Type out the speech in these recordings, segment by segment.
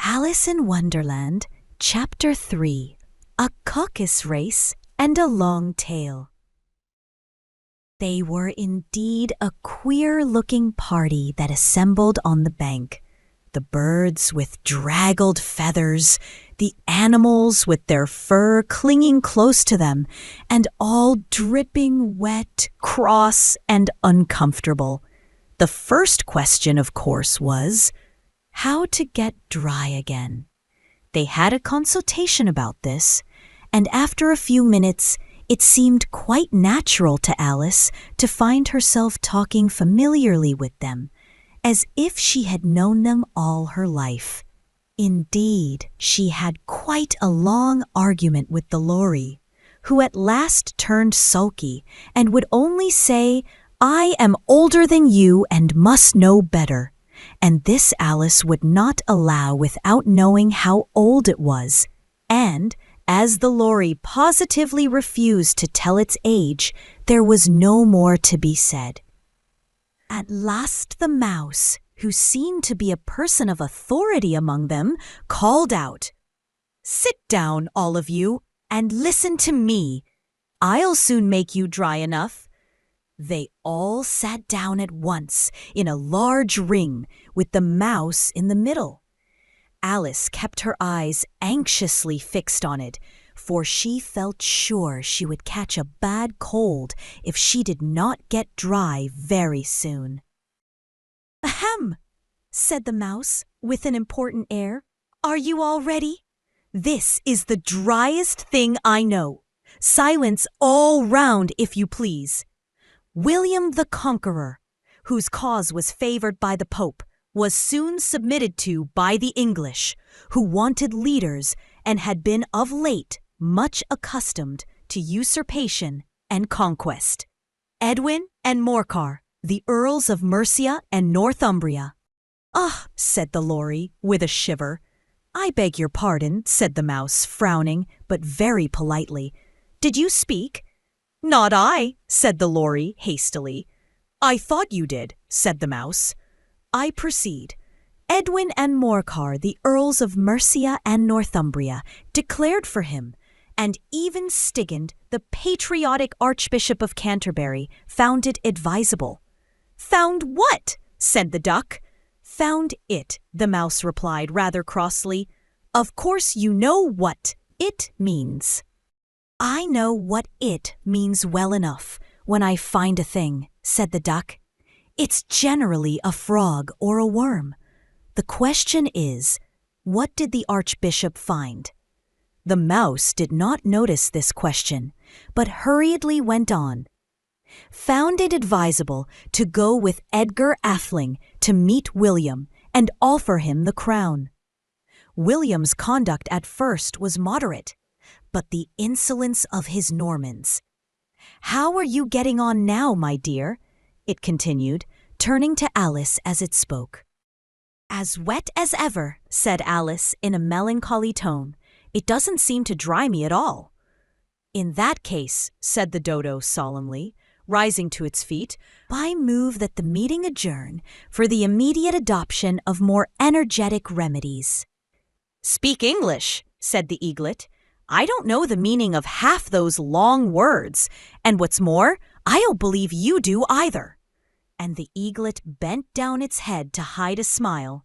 Alice in Wonderland, Chapter 3, A Caucus Race and a Long Tail. They were indeed a queer-looking party that assembled on the bank. The birds with draggled feathers, the animals with their fur clinging close to them, and all dripping wet, cross, and uncomfortable. The first question, of course, was how to get dry again. They had a consultation about this, and after a few minutes, it seemed quite natural to Alice to find herself talking familiarly with them, as if she had known them all her life. Indeed, she had quite a long argument with the Lory, who at last turned sulky and would only say, "I am older than you and must know better." And this Alice would not allow without knowing how old it was, and as the Lory positively refused to tell its age, there was no more to be said. At last the mouse, who seemed to be a person of authority among them, called out, "Sit down, all of you, and listen to me. I'll soon make you dry enough." They all sat down at once in a large ring with the mouse in the middle. Alice kept her eyes anxiously fixed on it, for she felt sure she would catch a bad cold if she did not get dry very soon. "Ahem," said the mouse with an important air. "Are you all ready? This is the driest thing I know. Silence all round, if you please. William the Conqueror, whose cause was favored by the Pope, was soon submitted to by the English, who wanted leaders and had been of late much accustomed to usurpation and conquest. Edwin and Morcar, the Earls of Mercia and Northumbria." "Ah," said the Lory, with a shiver. "I beg your pardon," said the mouse, frowning, but very politely. "Did you speak?" "Not I," said the Lory hastily. "I thought you did," said the mouse. "I proceed. Edwin and Morcar, the Earls of Mercia and Northumbria, declared for him, and even Stigand, the patriotic Archbishop of Canterbury, found it advisable." "Found what?" said the duck. "Found it," the mouse replied rather crossly. "Of course you know what it means." "I know what it means well enough when I find a thing," said the duck. "It's generally a frog or a worm. The question is, what did the Archbishop find?" The mouse did not notice this question, but hurriedly went on. "Found it advisable to go with Edgar Atheling to meet William and offer him the crown. William's conduct at first was moderate, but the insolence of his Normans. How are you getting on now, my dear?" it continued, turning to Alice as it spoke. "As wet as ever," said Alice in a melancholy tone. "It doesn't seem to dry me at all." "In that case," said the dodo solemnly, rising to its feet, "I move that the meeting adjourn for the immediate adoption of more energetic remedies." "Speak English," said the eaglet. "I don't know the meaning of half those long words, and what's more, I don't believe you do either." And the eaglet bent down its head to hide a smile.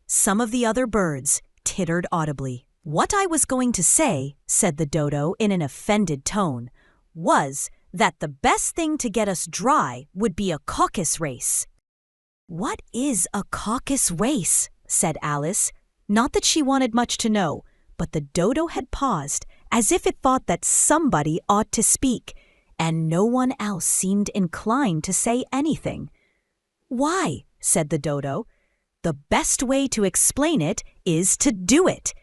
Some of the other birds tittered audibly. "What I was going to say," said the dodo in an offended tone, "was that the best thing to get us dry would be a caucus race." "What is a caucus race?" said Alice. Not that she wanted much to know, but the dodo had paused, as if it thought that somebody ought to speak, and no one else seemed inclined to say anything. "Why," said the dodo, "the best way to explain it is to do it.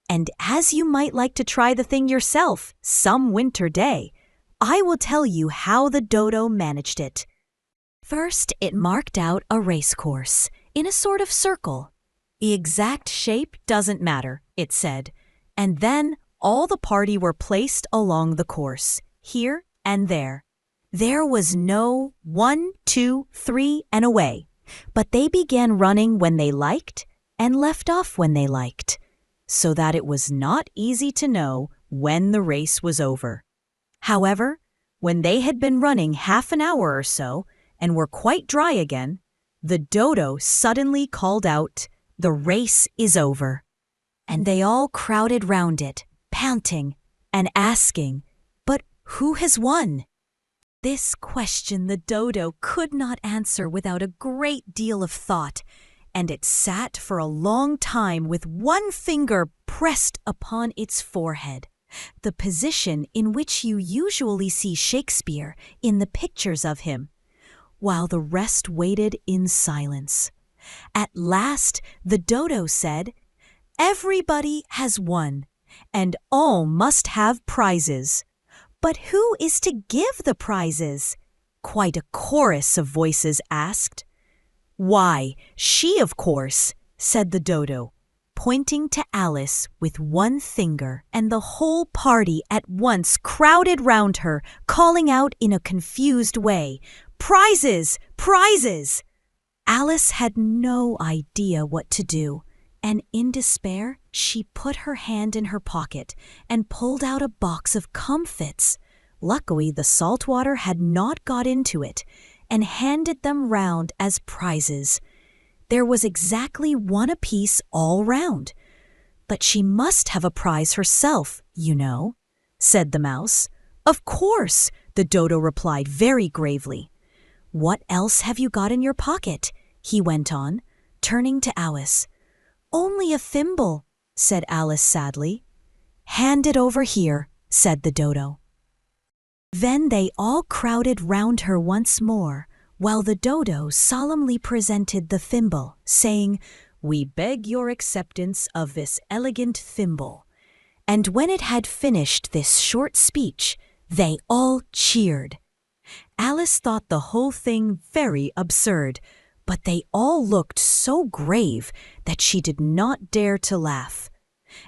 And as you might like to try the thing yourself some winter day, I will tell you how the dodo managed it." First, it marked out a race course in a sort of circle. The exact shape doesn't matter, it said, and then all the party were placed along the course, here and there. There was no 1, 2, 3, and away, but they began running when they liked and left off when they liked, so that it was not easy to know when the race was over. However, when they had been running half an hour or so and were quite dry again, the dodo suddenly called out, "The race is over." And they all crowded round it, panting and asking, "But who has won?" This question the dodo could not answer without a great deal of thought, and it sat for a long time with one finger pressed upon its forehead, the position in which you usually see Shakespeare in the pictures of him, while the rest waited in silence. At last the dodo said, "Everybody has won, and all must have prizes. But who is to give the prizes?" Quite a chorus of voices asked. "Why, she, of course," said the dodo, pointing to Alice with one finger, and the whole party at once crowded round her, calling out in a confused way, "Prizes! Prizes!" Alice had no idea what to do, and in despair she put her hand in her pocket and pulled out a box of comfits. Luckily, the salt water had not got into it, and handed them round as prizes. There was exactly one apiece all round. "But she must have a prize herself, you know," said the mouse. "Of course," the dodo replied very gravely. "What else have you got in your pocket?" he went on, turning to Alice. "Only a thimble," said Alice sadly. "Hand it over here," said the dodo. Then they all crowded round her once more, while the dodo solemnly presented the thimble, saying, "We beg your acceptance of this elegant thimble." And when it had finished this short speech, they all cheered. Alice thought the whole thing very absurd, but they all looked so grave that she did not dare to laugh.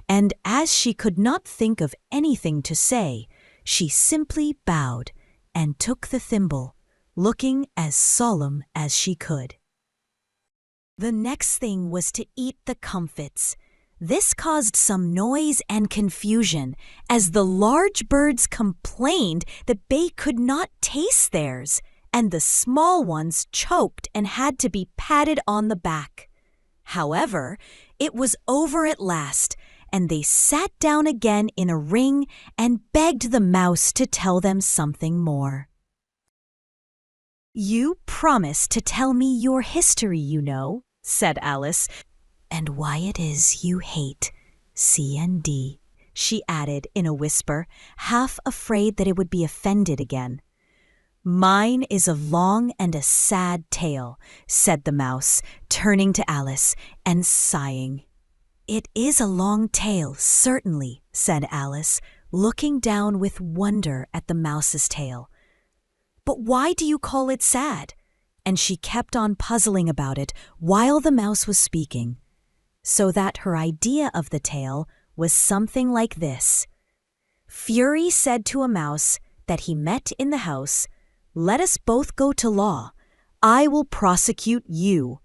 And as she could not think of anything to say, she simply bowed and took the thimble, looking as solemn as she could. The next thing was to eat the comfits. This caused some noise and confusion, as the large birds complained that they could not taste theirs, and the small ones choked and had to be patted on the back. However, it was over at last, and they sat down again in a ring and begged the mouse to tell them something more. "You promised to tell me your history, you know," said Alice, "and why it is you hate C and D," she added in a whisper, half afraid that it would be offended again. "Mine is a long and a sad tale," said the mouse, turning to Alice and sighing. "It is a long tale, certainly," said Alice, looking down with wonder at the mouse's tail. "But why do you call it sad?" And she kept on puzzling about it while the mouse was speaking, so that her idea of the tale was something like this. Fury said to a mouse that he met in the house, "Let us both go to law. I will prosecute you.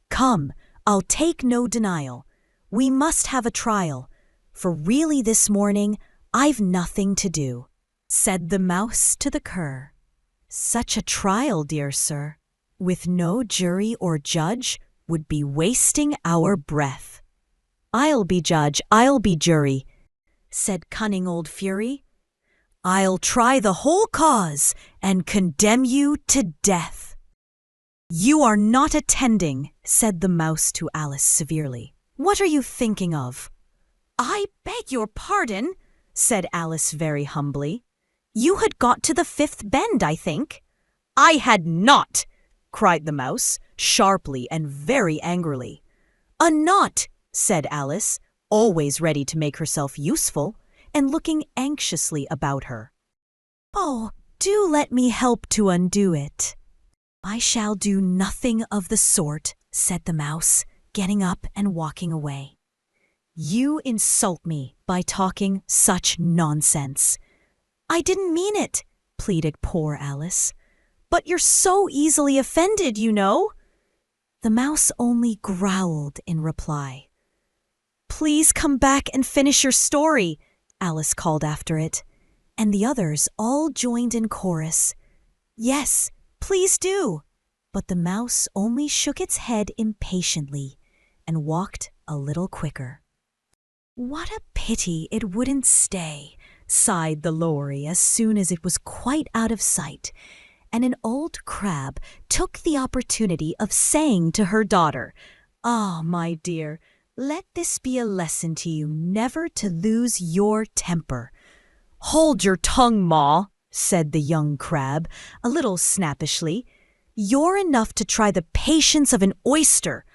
Come, I'll take no denial. We must have a trial, for really this morning I've nothing to do." Said the mouse to the cur, "Such a trial, dear sir, with no jury or judge, would be wasting our breath." "I'll be judge, I'll be jury," said cunning old Fury. "I'll try the whole cause and condemn you to death." "You are not attending," said the mouse to Alice severely. "What are you thinking of?" "I beg your pardon," said Alice very humbly. "You had got to the fifth bend, I think." "I had not," cried the mouse, sharply and very angrily. "A knot," said Alice, always ready to make herself useful, and looking anxiously about her. "Oh, do let me help to undo it." "I shall do nothing of the sort," said the mouse, getting up and walking away. "You insult me by talking such nonsense." "I didn't mean it," pleaded poor Alice. "But you're so easily offended, you know." The mouse only growled in reply. "Please come back and finish your story," Alice called after it, and the others all joined in chorus. "Yes, please do." But the mouse only shook its head impatiently and walked a little quicker. "What a pity it wouldn't stay," sighed the lory as soon as it was quite out of sight, and an old crab took the opportunity of saying to her daughter, "Ah, my dear, let this be a lesson to you never to lose your temper." "Hold your tongue, Ma," said the young crab, a little snappishly. "You're enough to try the patience of an oyster."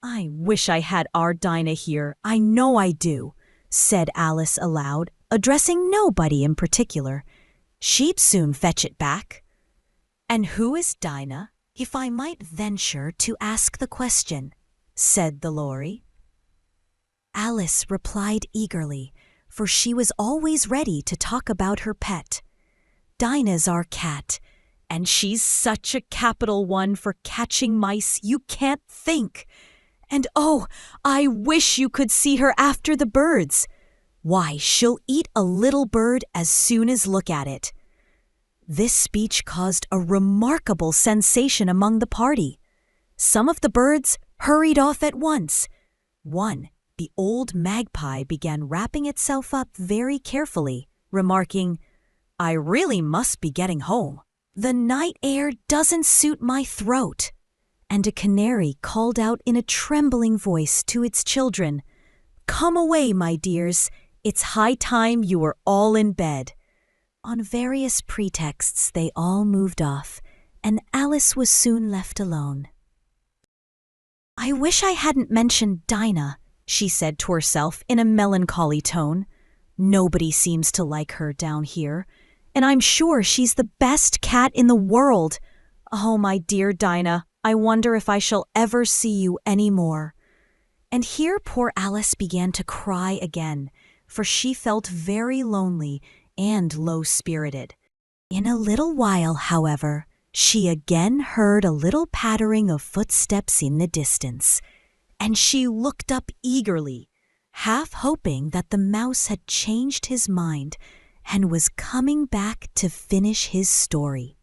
"I wish I had our Dinah here, I know I do," said Alice aloud, addressing nobody in particular. "She'd soon fetch it back." "And who is Dinah, if I might venture to ask the question?" said the lory. Alice replied eagerly, for she was always ready to talk about her pet. "Dinah's our cat, and she's such a capital one for catching mice you can't think. And oh, I wish you could see her after the birds. Why, she'll eat a little bird as soon as look at it." This speech caused a remarkable sensation among the party. Some of the birds hurried off at once. One, the old magpie, began wrapping itself up very carefully, remarking, "I really must be getting home. The night air doesn't suit my throat." And a canary called out in a trembling voice to its children, "Come away, my dears. It's high time you were all in bed." On various pretexts they all moved off, and Alice was soon left alone. "I wish I hadn't mentioned Dinah," she said to herself in a melancholy tone. "Nobody seems to like her down here, and I'm sure she's the best cat in the world. Oh, my dear Dinah, I wonder if I shall ever see you any more." And here poor Alice began to cry again, for she felt very lonely and low-spirited. In a little while, however, she again heard a little pattering of footsteps in the distance, and she looked up eagerly, half hoping that the mouse had changed his mind and was coming back to finish his story.